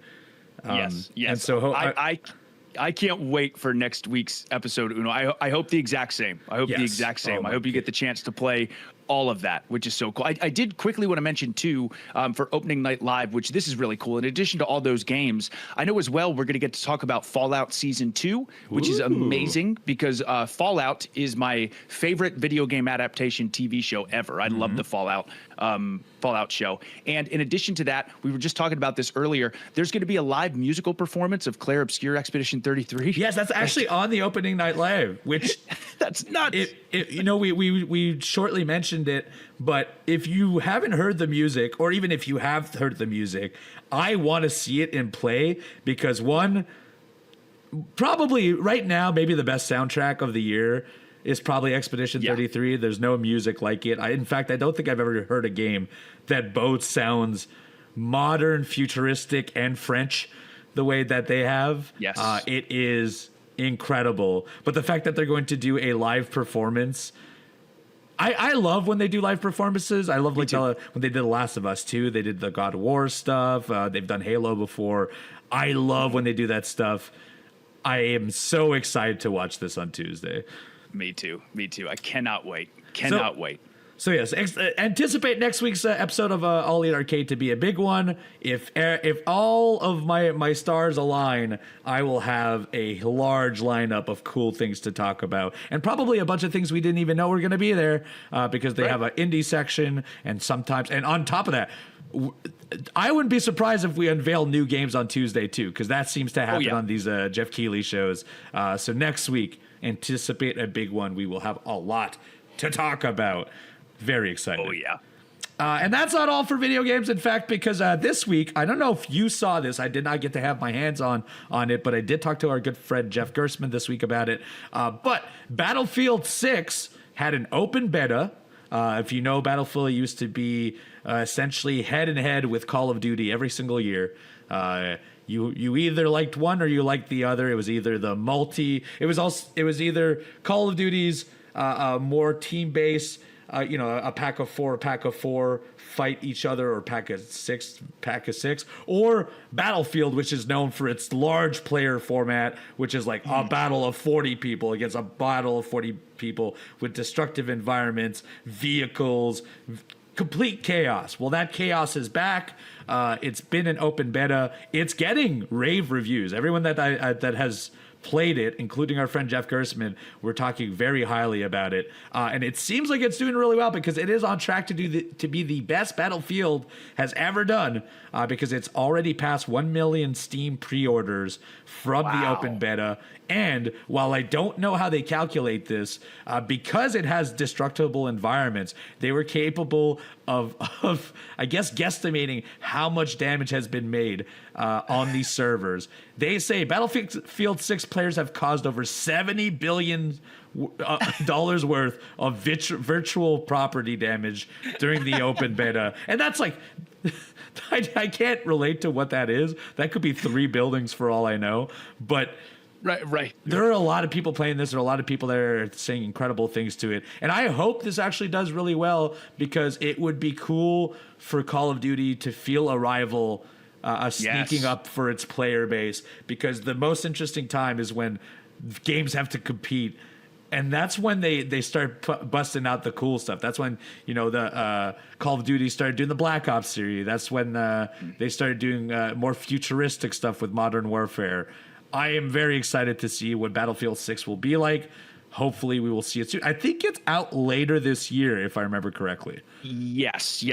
Yes. And so I can't wait for next week's episode, Uno. I hope the exact same. I hope the exact same. I hope you get the chance to play all of that, which is so cool. I did quickly want to mention, too, for opening night live, which this is really cool. In addition to all those games, I know as well we're going to get to talk about Fallout Season 2, which is amazing because Fallout is my favorite video game adaptation TV show ever. I love the Fallout show. And in addition to that, we were just talking about this earlier, there's going to be a live musical performance of Claire Obscure Expedition 33. Yes, that's actually on the opening night live, which that's nuts. We shortly mentioned it, but if you haven't heard the music, or even if you have heard the music, I want to see it in play, because one, probably right now, maybe the best soundtrack of the year is probably Expedition 33. There's no music like it. In fact, I don't think I've ever heard a game that both sounds modern, futuristic, and French the way that they have. Yes. It is incredible. But the fact that they're going to do a live performance, I love when they do live performances. I love when they did The Last of Us 2. They did the God of War stuff. They've done Halo before. I love when they do that stuff. I am so excited to watch this on Tuesday. Me too. I cannot wait. Wait. So yes, anticipate next week's episode of All Elite Arcade to be a big one. If all of my stars align, I will have a large lineup of cool things to talk about, and probably a bunch of things we didn't even know were going to be there, because they have an indie section, and sometimes, and on top of that, I wouldn't be surprised if we unveil new games on Tuesday too, because that seems to happen on these Jeff Keighley shows. So next week, anticipate a big one. We will have a lot to talk about. Very excited. Oh, yeah. And that's not all for video games, in fact, because this week, I don't know if you saw this. I did not get to have my hands on it, but I did talk to our good friend Jeff Gersman this week about it. But Battlefield 6 had an open beta. If you know, Battlefield used to be essentially head-and-head with Call of Duty every single year. You either liked one or you liked the other. It was either the It was either Call of Duty's more team-based, a pack of four fight each other, or pack of six, or Battlefield, which is known for its large player format, which is like a battle of 40 people against a battle of 40 people with destructive environments, vehicles, complete chaos. Well, that chaos is back. It's been an open beta. It's getting rave reviews. Everyone that has played it, including our friend Jeff Gersman, we're talking very highly about it, and it seems like it's doing really well, because it is on track to be the best Battlefield has ever done, because it's already passed 1 million Steam pre-orders from the open beta. And while I don't know how they calculate this, because it has destructible environments, they were capable of I guess guesstimating how much damage has been made on these servers. They say Battlefield 6 players have caused over $70 billion dollars worth of virtual property damage during the open beta. And that's like, I can't relate to what that is. That could be 3 buildings for all I know. But Right. There are a lot of people playing this. There are a lot of people that are saying incredible things to it. And I hope this actually does really well, because it would be cool for Call of Duty to feel a rival sneaking up for its player base, because the most interesting time is when games have to compete. And that's when they start busting out the cool stuff. That's when, the Call of Duty started doing the Black Ops series. That's when they started doing more futuristic stuff with Modern Warfare. I am very excited to see what Battlefield 6 will be like. Hopefully we will see it soon. I think it's out later this year, if I remember correctly. Yes.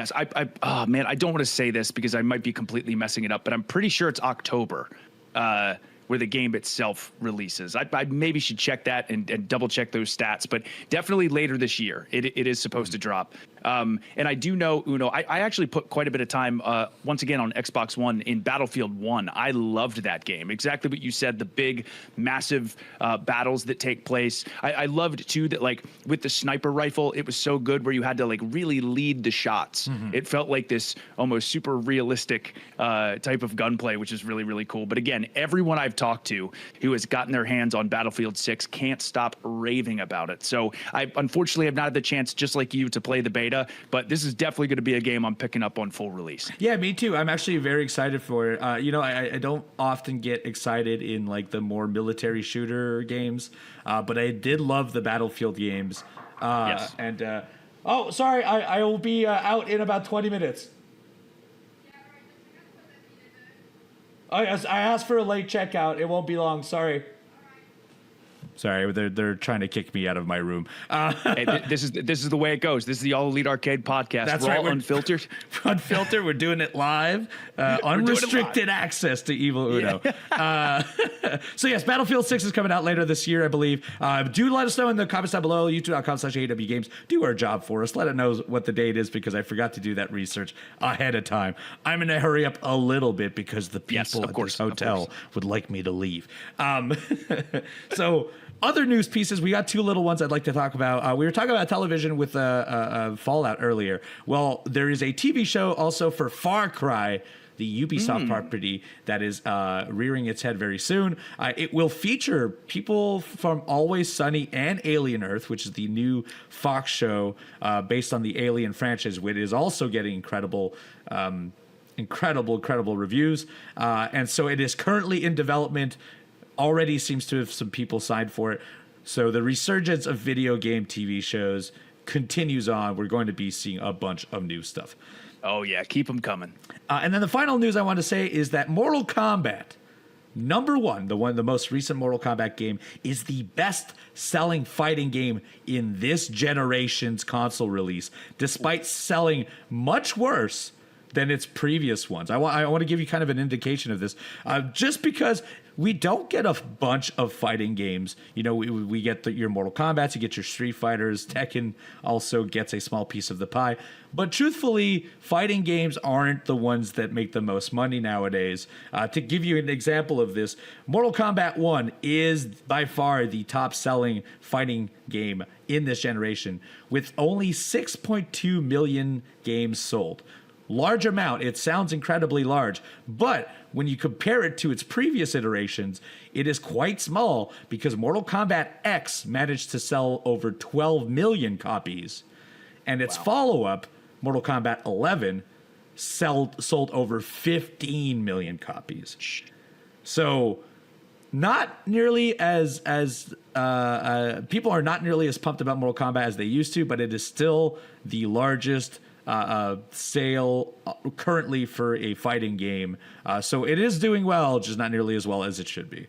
Oh man, I don't want to say this because I might be completely messing it up, but I'm pretty sure it's October. Where the game itself releases. I maybe should check that and double check those stats, but definitely later this year it is supposed to drop. And I do know, Uno, I actually put quite a bit of time, once again, on Xbox One in Battlefield 1. I loved that game. Exactly what you said, the big, massive battles that take place. I loved, too, that, like, with the sniper rifle, it was so good where you had to, like, really lead the shots. Mm-hmm. It felt like this almost super realistic type of gunplay, which is really, really cool. But again, everyone I've talked to who has gotten their hands on Battlefield 6 can't stop raving about it. So I unfortunately have not had the chance, just like you, to play the beta, but this is definitely going to be a game I'm picking up on full release. Yeah, me too. I'm actually very excited for it. I don't often get excited in like the more military shooter games, but I did love the Battlefield games. Yes. And sorry, I will be out in about 20 minutes. I asked for a late checkout. It won't be long. Sorry. Sorry, they're trying to kick me out of my room. Hey, this is the way it goes. This is the All Elite Arcade podcast. That's We're right. all unfiltered. Unfiltered. We're doing it live. Unrestricted access to Evil Uno. Yeah. So yes, Battlefield 6 is coming out later this year, I believe. Do let us know in the comments down below. YouTube.com/AWGames. Do our job for us. Let it know what the date is, because I forgot to do that research ahead of time. I'm going to hurry up a little bit because the people at this hotel would like me to leave. So other news pieces, we got two little ones I'd like to talk about. We were talking about television with Fallout earlier. Well, there is a TV show also for Far Cry, the Ubisoft property, that is rearing its head very soon. It will feature people from Always Sunny and Alien Earth, which is the new Fox show based on the Alien franchise, which is also getting incredible reviews. And so it is currently in development. Already seems to have some people signed for it. So the resurgence of video game TV shows continues on. We're going to be seeing a bunch of new stuff. Oh, yeah. Keep them coming. And then the final news I want to say is that Mortal Kombat, the most recent Mortal Kombat game, is the best-selling fighting game in this generation's console release, despite selling much worse than its previous ones. I want to give you kind of an indication of this, just because we don't get a bunch of fighting games. We get your Mortal Kombat, you get your Street Fighters, Tekken also gets a small piece of the pie. But truthfully, fighting games aren't the ones that make the most money nowadays. To give you an example of this, Mortal Kombat 1 is by far the top-selling fighting game in this generation, with only 6.2 million games sold. Large amount. It sounds incredibly large, but when you compare it to its previous iterations, it is quite small, because Mortal Kombat X managed to sell over 12 million copies, and its follow-up, Mortal Kombat 11, sold over 15 million copies. So not nearly as people are not nearly as pumped about Mortal Kombat as they used to, but it is still the largest sale currently for a fighting game. So it is doing well, just not nearly as well as it should be.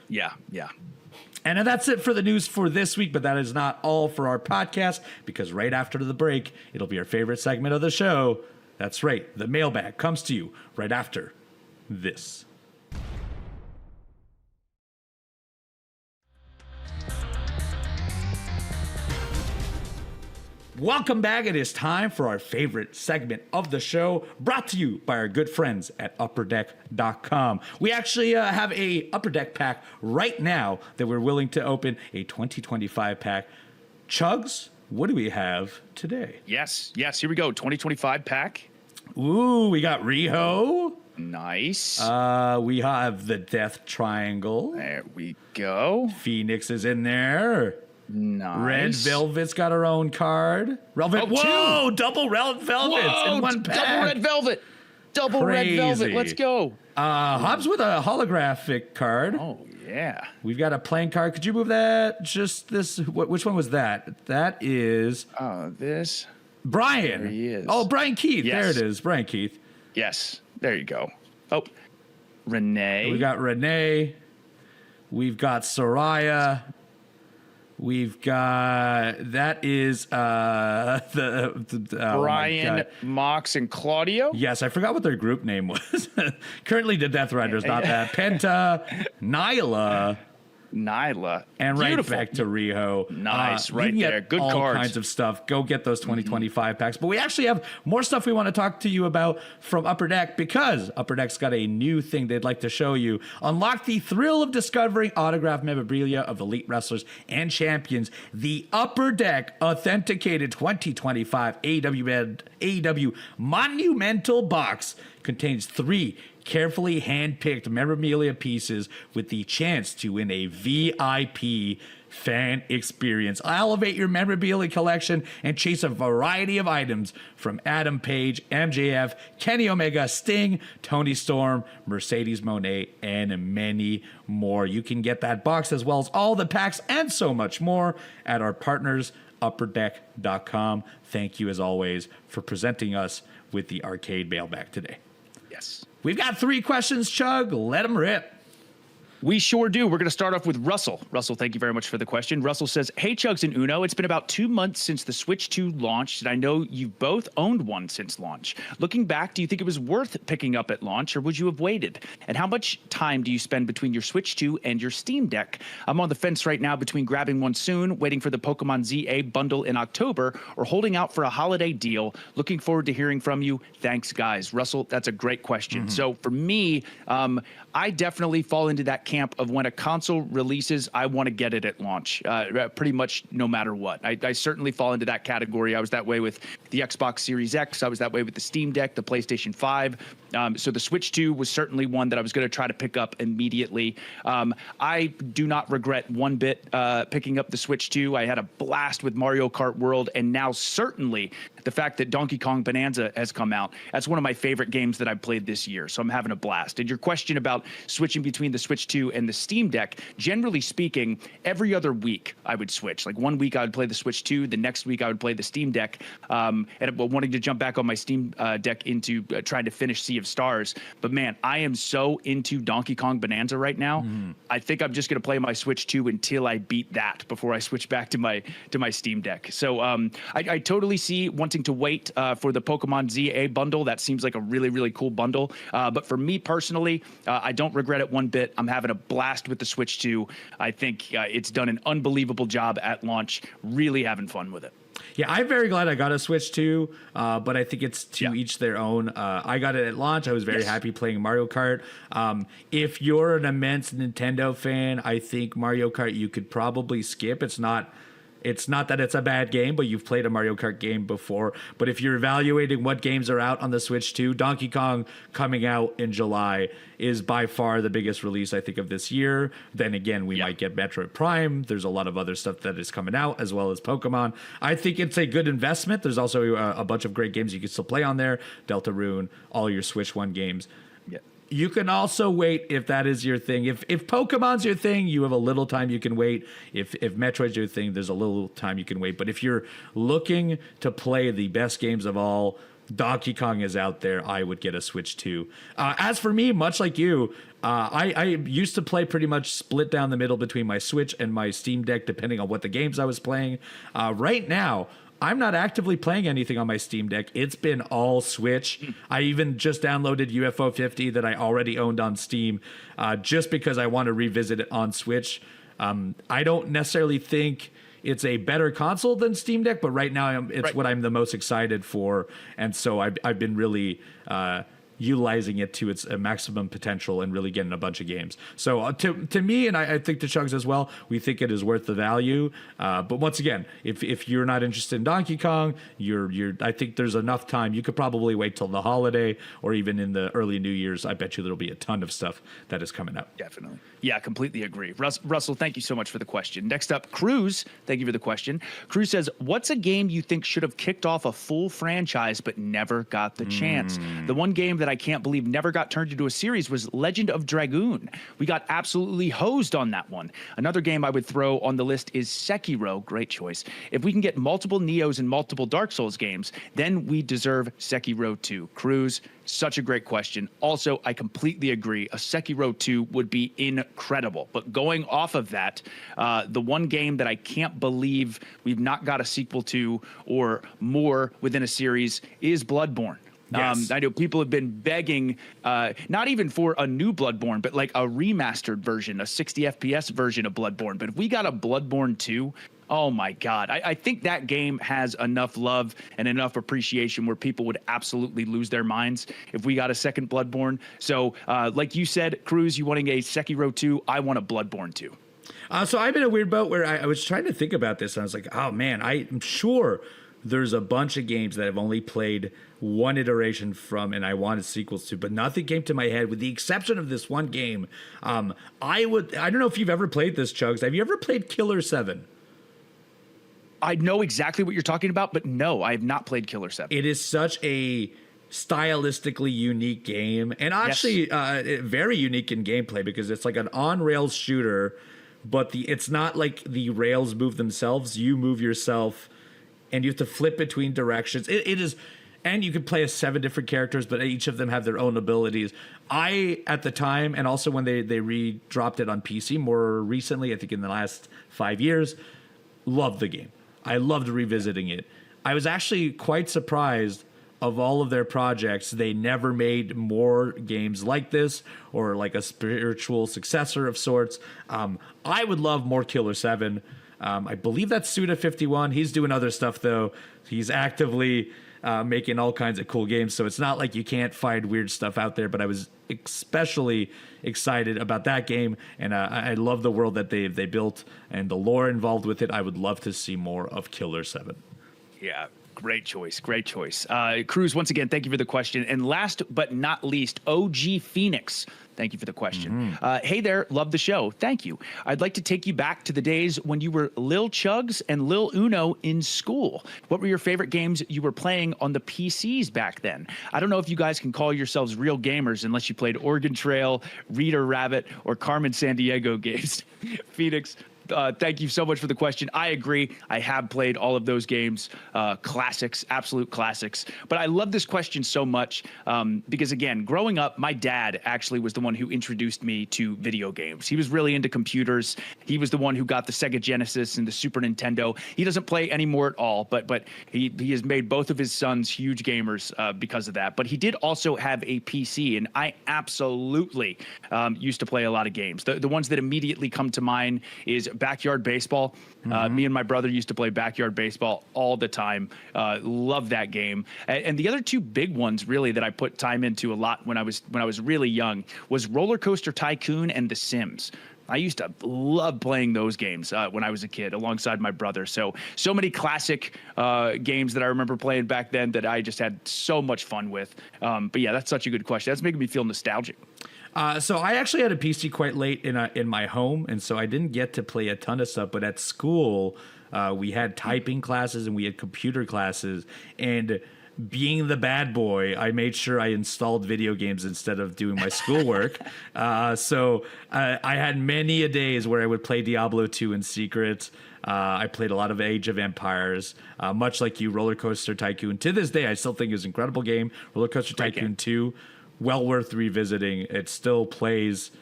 Yeah. And that's it for the news for this week, but that is not all for our podcast, because right after the break, it'll be our favorite segment of the show. That's right. The Mailbag comes to you right after this. Welcome back. It is time for our favorite segment of the show, brought to you by our good friends at upperdeck.com. We actually have a Upper Deck pack right now that we're willing to open, a 2025 pack. Chugs, what do we have today? Yes. Here we go. 2025 pack. Ooh, we got Riho. Nice. We have the Death Triangle. There we go. Phoenix is in there. Nice. Red Velvet's got her own card. Whoa! Double Red Velvets in one pack. Double Red Velvet. Double Crazy. Red Velvet. Let's go. Hobbs with a holographic card. Oh, yeah. We've got a playing card. Could you move that? Just this. Which one was that? That is. This. Brian. There he is. Oh, Brian Keith. Yes. There it is. Brian Keith. Yes. There you go. Oh, Renee. We got Renee. We've got Soraya. We've got that is Brian, Mox, and Claudio. Yes, I forgot what their group name was. Currently, the Death Riders, not that. Penta, Nyla, and Beautiful. right back to Riho. Nice, right you can get there. Good all cards. kinds of stuff. Go get those 2025 packs. But we actually have more stuff we want to talk to you about from Upper Deck because Upper Deck's got a new thing they'd like to show you. Unlock the thrill of discovering autographed memorabilia of elite wrestlers and champions. The Upper Deck Authenticated 2025 AEW Monumental Box contains 3 carefully hand-picked memorabilia pieces with the chance to win a VIP fan experience. Elevate your memorabilia collection and chase a variety of items from Adam Page, MJF, Kenny Omega, Sting, Tony Storm, Mercedes Moné, and many more. You can get that box as well as all the packs and so much more at our partners, upperdeck.com. Thank you as always for presenting us with the arcade mailbag today. Yes. We've got 3 questions, Chug. Let them rip. We sure do. We're going to start off with Russell. Russell, thank you very much for the question. Russell says, hey, Chugs and Uno, it's been about 2 months since the Switch 2 launched, and I know you've both owned one since launch. Looking back, do you think it was worth picking up at launch, or would you have waited? And how much time do you spend between your Switch 2 and your Steam Deck? I'm on the fence right now between grabbing one soon, waiting for the Pokemon ZA bundle in October, or holding out for a holiday deal. Looking forward to hearing from you. Thanks, guys. Russell, that's a great question. So for me, I definitely fall into that camp of when a console releases, I want to get it at launch, pretty much no matter what. I certainly fall into that category. I was that way with the Xbox Series X. I was that way with the Steam Deck, the PlayStation 5. So the Switch 2 was certainly one that I was going to try to pick up immediately. I do not regret one bit picking up the Switch 2. I had a blast with Mario Kart World, and now certainly the fact that Donkey Kong Bonanza has come out, that's one of my favorite games that I've played this year. So I'm having a blast. And your question about switching between the Switch 2 and the Steam Deck, generally speaking, every other week I would switch. Like one week I would play the Switch 2, the next week I would play the Steam Deck, and wanting to jump back on my Steam Deck into trying to finish Sea of Stars. But man, I am so into Donkey Kong Bonanza right now. I think I'm just going to play my Switch 2 until I beat that before I switch back to my Steam Deck. So I totally see wanting to wait for the Pokemon ZA bundle. That seems like a really, really cool bundle. But for me personally, I don't regret it one bit. I'm having a blast with the Switch 2. I think it's done an unbelievable job at launch. Really having fun with it. Yeah, I'm very glad I got a Switch 2, but I think it's to each their own. I got it at launch. I was very happy playing Mario Kart. If you're an immense Nintendo fan, I think Mario Kart you could probably skip. It's not that it's a bad game, but you've played a Mario Kart game before. But if you're evaluating what games are out on the Switch 2, Donkey Kong coming out in July is by far the biggest release, I think, of this year. Then again, we might get Metroid Prime. There's a lot of other stuff that is coming out, as well as Pokemon. I think it's a good investment. There's also a bunch of great games you can still play on there. Deltarune, all your Switch 1 games. Yeah. You can also wait if that is your thing. If Pokemon's your thing, you have a little time you can wait. If Metroid's your thing, there's a little time you can wait. But if you're looking to play the best games of all, Donkey Kong is out there. I would get a Switch 2. As for me, much like you, I used to play pretty much split down the middle between my Switch and my Steam Deck, depending on what the games I was playing. Right now, I'm not actively playing anything on my Steam Deck. It's been all Switch. I even just downloaded UFO 50 that I already owned on Steam just because I want to revisit it on Switch. I don't necessarily think it's a better console than Steam Deck, but right now it's what I'm the most excited for. And so I've been really utilizing it to its maximum potential and really getting a bunch of games. So to me, and I think to Chugs as well, we think it is worth the value. But once again, if you're not interested in Donkey Kong, I think there's enough time. You could probably wait till the holiday or even in the early New Year's. I bet you there'll be a ton of stuff that is coming out. Definitely. Yeah, completely agree. Russell, thank you so much for the question. Next up, Cruz, thank you for the question. Cruz says, what's a game you think should have kicked off a full franchise but never got the chance? The one game that I can't believe never got turned into a series was Legend of Dragoon. We got absolutely hosed on that one. Another game I would throw on the list is Sekiro. Great choice. If we can get multiple Neos and multiple Dark Souls games, then we deserve Sekiro 2. Cruz, such a great question. Also, I completely agree. A Sekiro 2 would be incredible. But going off of that, the one game that I can't believe we've not got a sequel to or more within a series is Bloodborne. Yes. I know people have been begging, not even for a new Bloodborne, but like a remastered version, a 60 FPS version of Bloodborne. But if we got a Bloodborne 2, oh my God, I think that game has enough love and enough appreciation where people would absolutely lose their minds if we got a second Bloodborne. So like you said, Cruz, you wanting a Sekiro 2, I want a Bloodborne 2. So I'm in a weird boat where I was trying to think about this, and I was like, oh man, I'm sure there's a bunch of games that I've only played one iteration from and I wanted sequels to, but nothing came to my head with the exception of this one game. I don't know if you've ever played this, Chugs. Have you ever played Killer 7? I know exactly what you're talking about, but no, I have not played Killer 7. It is such a stylistically unique game, and actually very unique in gameplay because it's like an on-rails shooter, but it's not like the rails move themselves. You move yourself, and you have to flip between directions. It is, and you can play as 7 different characters, but each of them have their own abilities. At the time, and also when they re-dropped it on PC more recently, I think in the last 5 years, loved the game. I loved revisiting it. I was actually quite surprised of all of their projects. They never made more games like this or like a spiritual successor of sorts. I would love more Killer 7. I believe that's Suda51. He's doing other stuff, though. He's actively making all kinds of cool games, so it's not like you can't find weird stuff out there, but I was especially excited about that game, and I love the world that they built and the lore involved with it. I would love to see more of Killer 7. Yeah, great choice. Great choice. Cruz, once again, thank you for the question. And last but not least, OG Phoenix. Thank you for the question. Hey there, love the show. Thank you. I'd like to take you back to the days when you were Lil Chugs and Lil Uno in school. What were your favorite games you were playing on the PCs back then? I don't know if you guys can call yourselves real gamers unless you played Oregon Trail, Reader Rabbit, or Carmen Sandiego games. Phoenix, thank you so much for the question. I agree. I have played all of those games, classics, absolute classics. But I love this question so much because, again, growing up, my dad actually was the one who introduced me to video games. He was really into computers. He was the one who got the Sega Genesis and the Super Nintendo. He doesn't play anymore at all, but he has made both of his sons huge gamers because of that. But he did also have a PC, and I absolutely used to play a lot of games. The ones that immediately come to mind is Backyard Baseball. Me and my brother used to play Backyard Baseball all the time. Love that game. And the other two big ones really that I put time into a lot when I was really young was Roller Coaster Tycoon and The Sims. I used to love playing those games when I was a kid alongside my brother. So many classic games that I remember playing back then that I just had so much fun with. But yeah, that's such a good question. That's making me feel nostalgic. So I actually had a PC quite late in my home, and so I didn't get to play a ton of stuff. But at school, we had typing classes and we had computer classes. And being the bad boy, I made sure I installed video games instead of doing my schoolwork. So I had many a days where I would play Diablo 2 in secret. I played a lot of Age of Empires, much like you, Roller Coaster Tycoon. To this day, I still think it's an incredible game. Roller Coaster Tycoon 2. Well worth revisiting. It still plays.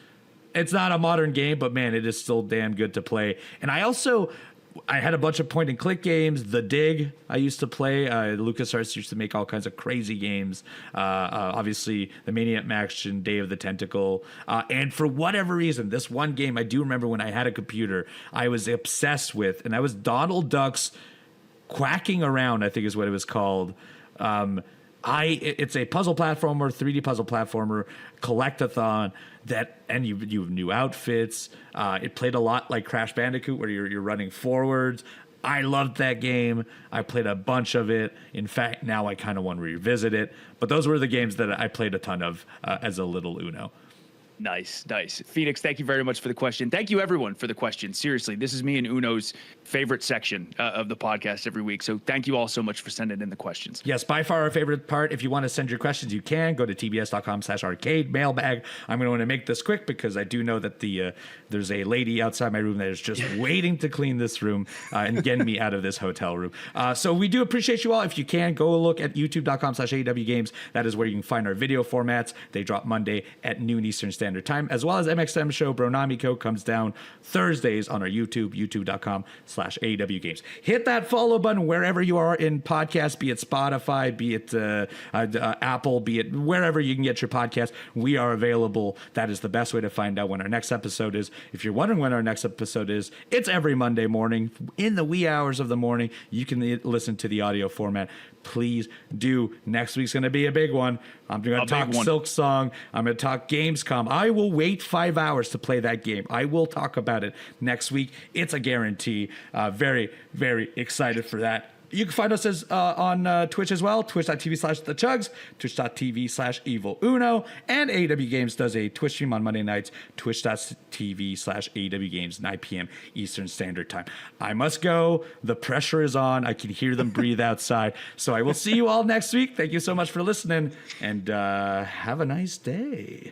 It's not a modern game, but man, it is still damn good to play. And I had a bunch of point and click games. The Dig I used to play. LucasArts used to make all kinds of crazy games. Obviously, the Maniac Mansion, Day of the Tentacle. And for whatever reason, this one game I do remember when I had a computer, I was obsessed with, and that was Donald Duck's Quacking Around, I think is what it was called. It's a puzzle platformer, 3D puzzle platformer, collectathon and you have new outfits. It played a lot like Crash Bandicoot, where you're running forwards. I loved that game. I played a bunch of it. In fact, now I kind of want to revisit it. But those were the games that I played a ton of as a little Uno. Nice. Phoenix, thank you very much for the question. Thank you, everyone, for the question. Seriously, this is me and Uno's favorite section of the podcast every week. So thank you all so much for sending in the questions. Yes, by far our favorite part. If you want to send your questions, you can go to tbs.com/arcade mailbag. I'm going to make this quick because I do know that there's a lady outside my room that is just waiting to clean this room and get me out of this hotel room. So we do appreciate you all. If you can, go look at youtube.com/AEW Games. That is where you can find our video formats. They drop Monday at noon Eastern Standard Time, as well as MXM show Bronamico comes down Thursdays on our youtube.com/AEW Games. Hit that follow button wherever you are in podcasts, be it Spotify, be it Apple, be it wherever you can get your podcast. We are available. That is the best way to find out when our next episode is. If you're wondering when our next episode is, it's every Monday morning in the wee hours of the morning. You can listen to the audio format. Please do. Next week's going to be a big one. I'm going to talk Silk Song. I'm going to talk Gamescom. I will wait 5 hours to play that game. I will talk about it next week. It's a guarantee. Very, very excited for that. You can find us on Twitch as well, twitch.tv/thechugs, twitch.tv/eviluno, and AEW Games does a Twitch stream on Monday nights, twitch.tv/AEW Games, 9 p.m. Eastern Standard Time. I must go. The pressure is on. I can hear them breathe outside. So I will see you all next week. Thank you so much for listening, and have a nice day.